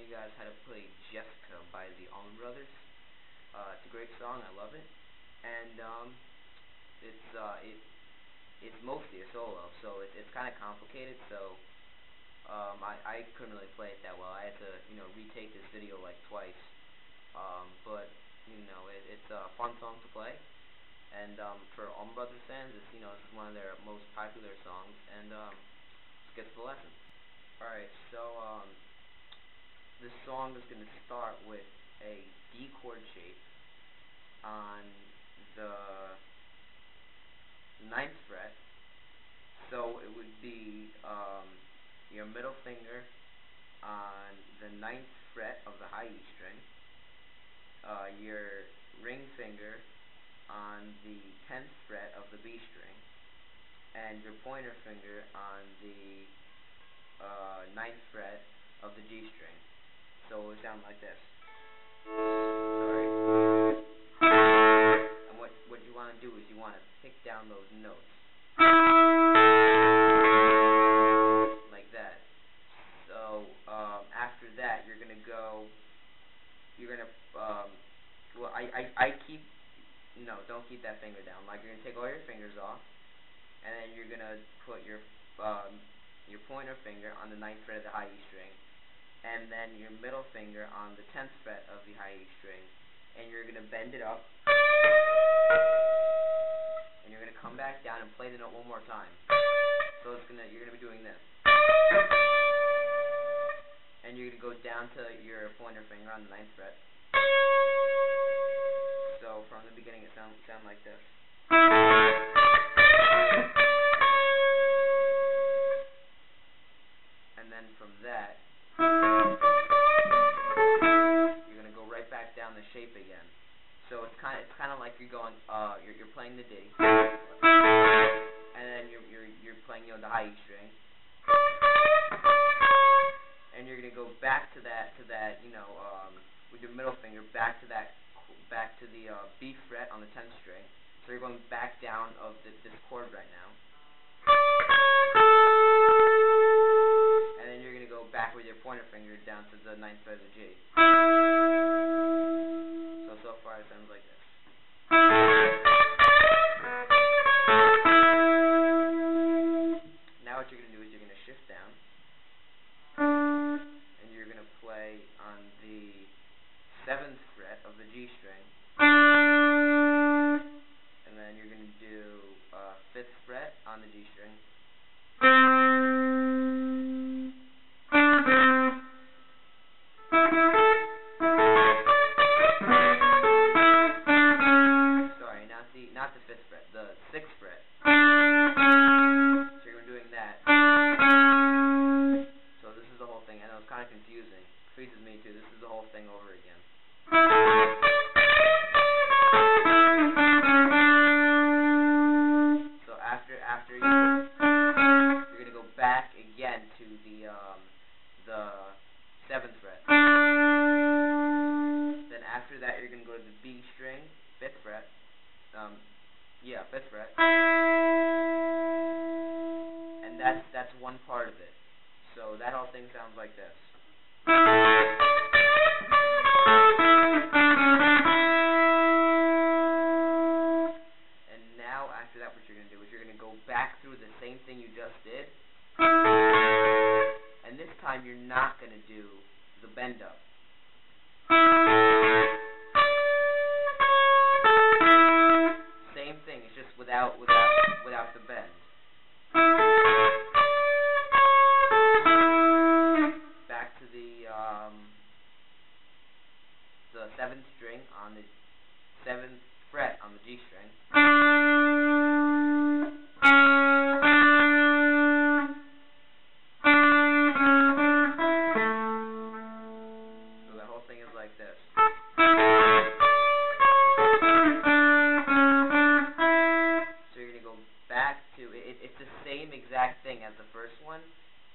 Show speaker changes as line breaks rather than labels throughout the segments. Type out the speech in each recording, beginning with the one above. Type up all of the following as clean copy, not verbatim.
you guys how to play Jessica by the Allman Brothers. It's a great song. I love it, and it's it's mostly a solo, so it's kind of complicated. So I couldn't really play it that well. I had to retake this video like twice. But it's a fun song to play, and for Allman Brothers fans, this is one of their most popular songs, and let's get to the lesson. Alright, so this song is going to start with a D chord shape on the 9th fret. So it would be your middle finger on the 9th fret of the high E string, your ring finger on the 10th fret of the B string, and your pointer finger on the 9th fret of the G string. So it would sound like this. Sorry. And what you want to do is you want to pick down those notes like that. So after that, you're gonna well, I keep don't keep that finger down. Like, you're gonna take all your fingers off, and then you're gonna put your pointer finger on the 9th fret of the high E string, and then your middle finger on the 10th fret of the high E string, and you're gonna bend it up, and you're gonna come back down and play the note one more time. So you're gonna be doing this, and you're gonna go down to your pointer finger on the 9th fret. So from the beginning, it sound like this. And then from that, you're gonna go right back down the shape again. So it's kind of like you're going you're playing the D, and then you're playing the high E string, and you're gonna go back to that with your middle finger back to the B fret on the 10th string. So you're going back down of this chord right now, and then you're gonna go back with your pointer finger down to the 9th fret of the G. So far it sounds like this. Now what you're gonna do is you're gonna shift down, and you're gonna play on the 7th fret of the G string, and then you're gonna do 5th fret on the G string, sorry, not the 5th fret, the 6th fret. So you're gonna be doing that. So this is the whole thing. I know it's kind of confusing. Freezes me too. This is the whole thing over again. So after you're gonna go back again to the 7th fret. Then after that, you're gonna go to the B string, 5th fret. 5th fret. And that's one part of it. So that whole thing sounds like this. And now after that, what you're going to do is you're going to go back through the same thing you just did, and this time you're not going to do the bend up. Same thing, it's just without the bend. Back to the 7th string on the 7th fret on the G string. So that whole thing is like this. So you're going to go back to it's the same exact thing as the first one.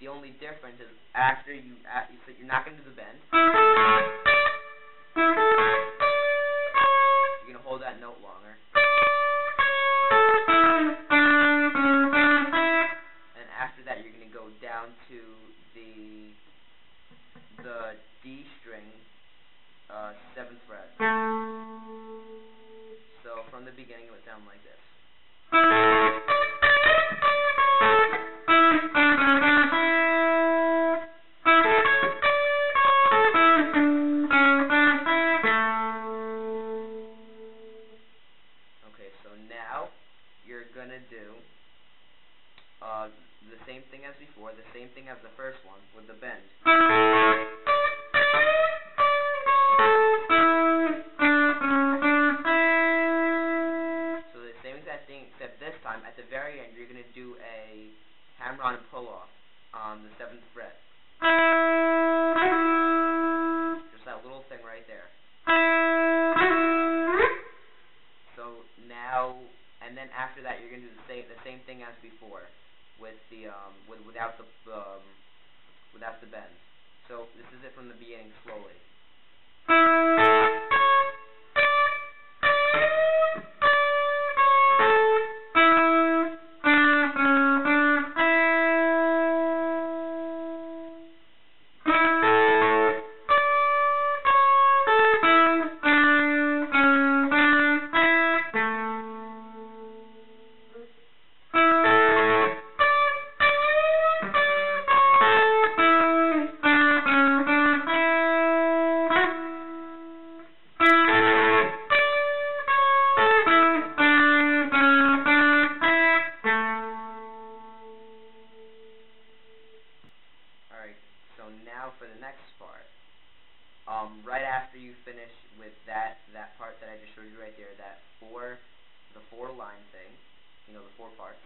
The only difference is so you're not going to do the bend. You're going to hold that note longer. And after that, you're going to go down to the D string, 7th fret. So from the beginning it would sound like this. Okay, so now you're gonna do the same thing as before, the same thing as the first one with the bend. So the same exact thing, except this time at the very end you're gonna do a hammer-on and pull-off on the 7th fret. Just that little thing right there. So now, and then after that, you're gonna do the same thing as before, with the without the bend. So this is it from the beginning slowly. Alright, so now for the next part. Right after you finish with that part that I just showed you right there, the four line thing, the 4 parts.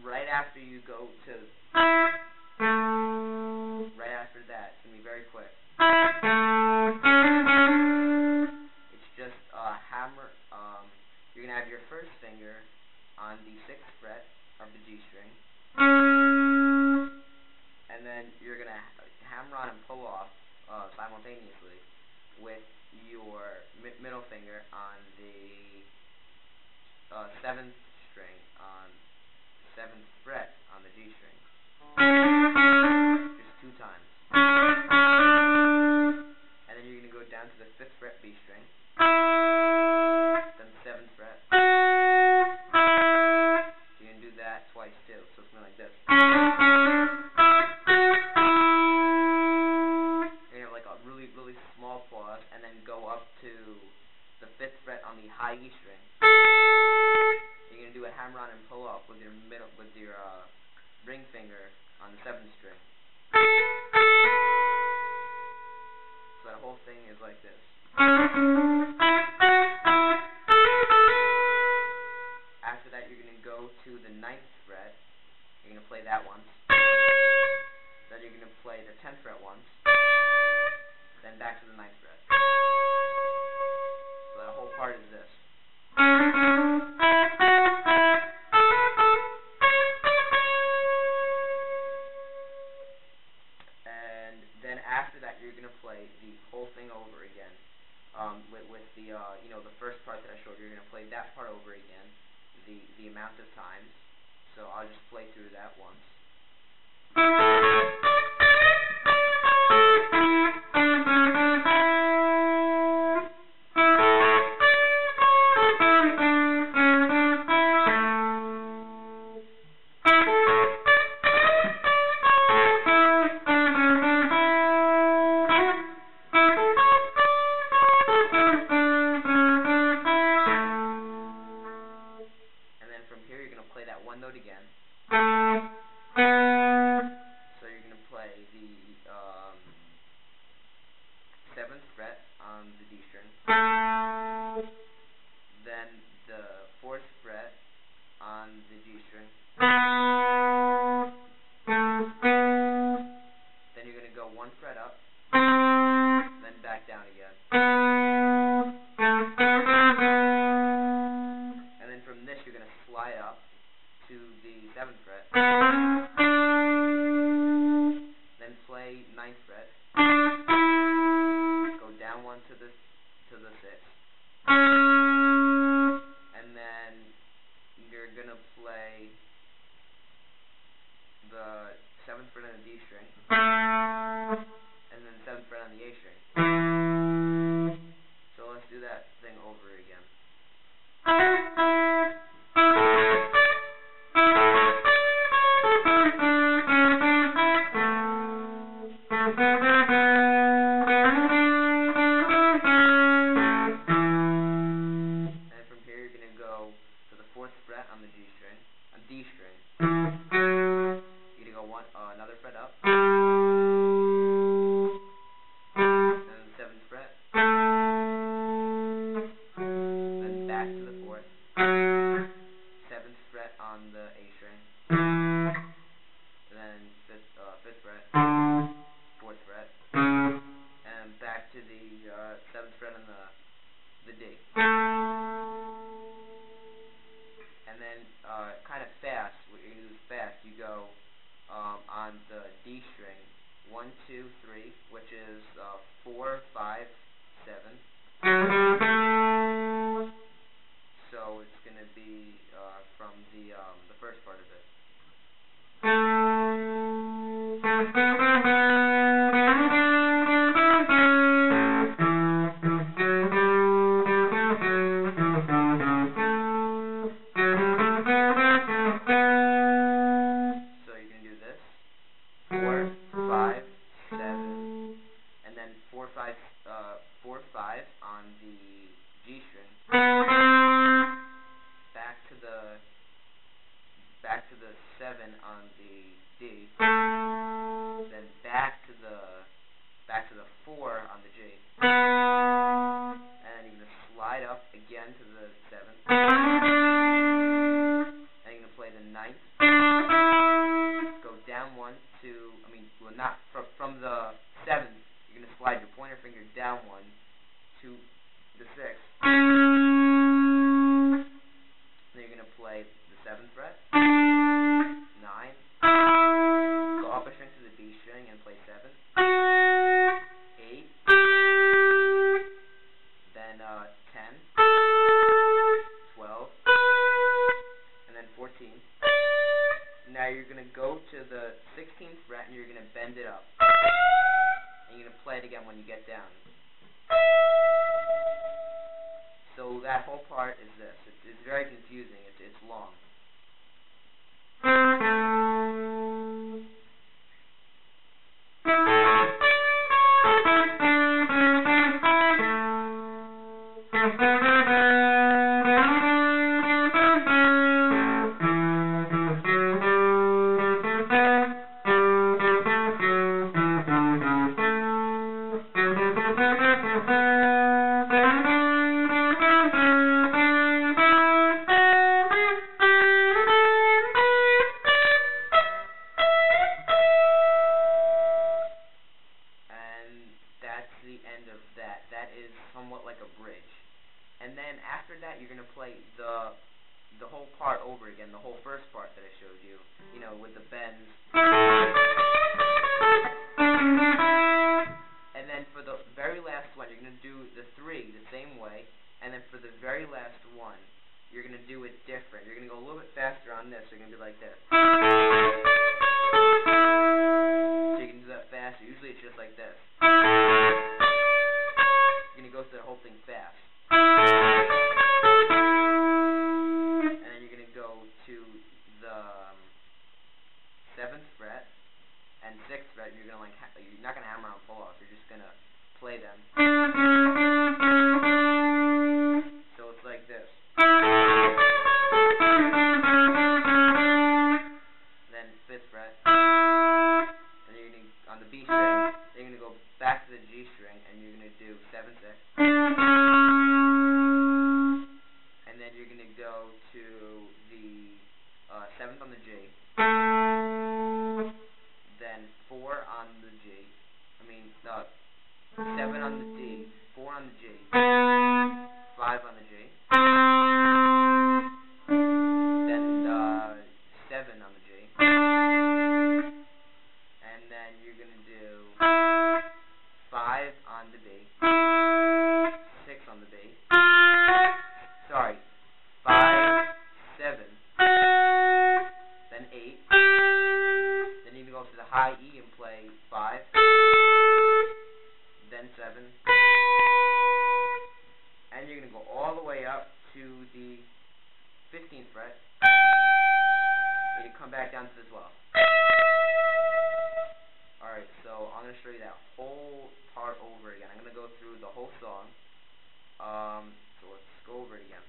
Right after you go to, right after that, it's going to be very quick. It's just a hammer, you're going to have your first finger on the 6th fret of the G string. And then you're going to hammer on and pull off simultaneously with your middle finger on the 7th string, on 7th fret on the G string. Just 2 times. And then you're going to go down to the 5th fret B string, then 7th fret. You're going to do that twice too, so it's going to be like this. Really small pause, and then go up to the 5th fret on the high E string. You're gonna do a hammer-on and pull off with your ring finger on the 7th string. So that whole thing is like this. After that, you're gonna go to the 9th fret. You're gonna play that once. Then you're gonna play the 10th fret once. Then back to the 9th fret. So that whole part is this. And then after that, you're gonna play the whole thing over again. With the the first part that I showed you, you're gonna play that part over again, the amount of times. So I'll just play through that once. Play that one note again. So you're going to play the 7th fret on the D string, then the 4th fret on the G string, then you're going to go 1 fret up, then back down again. And then from this you're going to slide up to the 7th fret, then play 9th fret, go down 1 to the 6th, and then you're gonna play the 7th fret on the D string, and then 7th And from here you're gonna go to the 4th fret on the G string, on D string. You're gonna go another fret up, and then the 7th fret, then back to the 4th, 7th fret on the A string, and then 5th fret, 4th fret, and back to the 7th fret on the D. And then kind of fast, what you're going to do is fast, you go on the D string, 1, 2, 3, which is 4, 5, 7. So it's going to be from the first part of it. So you can do this, 4, 5, 7, and then 4, 5 on the G string, back to the 7 on the D, then back to the 4 on the G, and you're gonna slide up again to the 7, and you're gonna play the 9th, go down 1 to, well, not from the 7th, you're gonna slide your pointer finger down 1 to the 6th. Then you're gonna play the 7th fret, 9, go up a string to the B string and play 7, 8, then 10, 12, and then 14. Now you're gonna go to the 16th fret and you're gonna bend it up, and you're gonna play it again when you get down. So that whole part is this. It's very confusing. It's long. That's the end of that. That is somewhat like a bridge. And then after that, you're going to play the whole part over again, the whole first part that I showed you, with the bends. And then for the very last one, you're going to do the 3 the same way. And then for the very last one, you're going to do it different. You're going to go a little bit faster on this. You're going to be like this. So you can do that faster. Usually it's just like this. You're going to go through the whole thing fast. And then you're going to go to the 7th fret and 6th fret. You're going to you're not going to hammer on pull off. You're just going to play them. So it's like this. Then 5th fret. Then you're going to, on the B string, you're going to go back to the G string and you're going to do 7, 6. And then you're going to go to the 7th on the G. Then 4 on the G. 7 on the D, 4 on the G, 5 on the G, then 7 on the G, and then you're going to do 5 on the B, 6 on the B, sorry, 5, 7, then 8, then you can go to the high E and play 5, then 7, and you're going to go all the way up to the whole part over again. I'm gonna go through the whole song. So let's go over it again.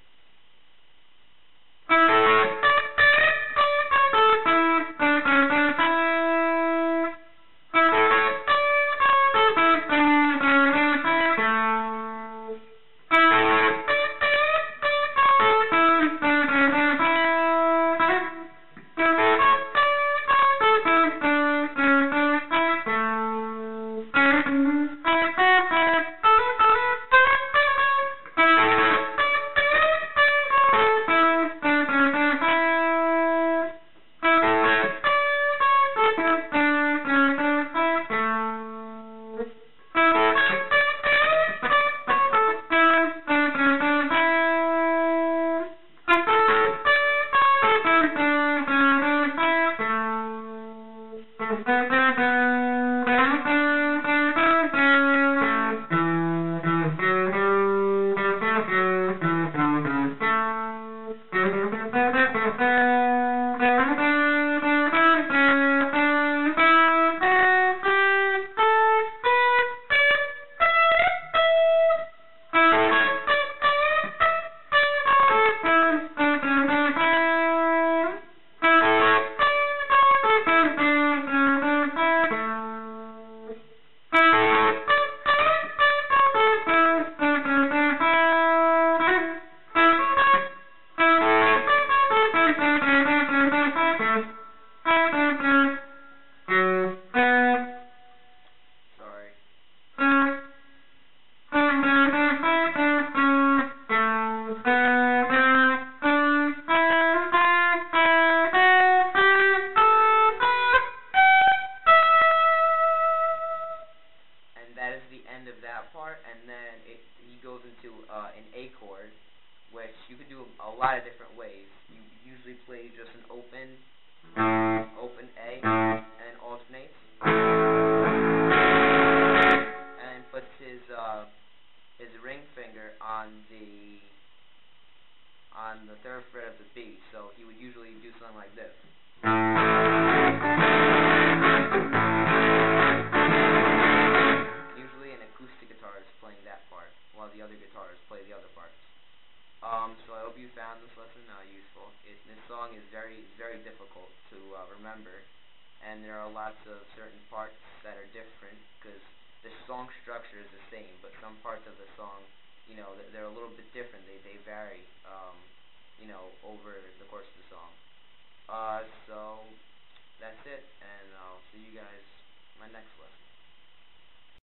That is the end of that part, and then he goes into an A chord, which you can do a lot of different ways. You usually play just an open A, and alternates, and puts his ring finger on the third fret of the B. So he would usually do something like this. Playing that part, while the other guitarists play the other parts. So I hope you found this lesson useful. This song is very difficult to remember, and there are lots of certain parts that are different, because the song structure is the same, but some parts of the song, they're a little bit different. They vary, over the course of the song. So that's it, and I'll see you guys in my next lesson.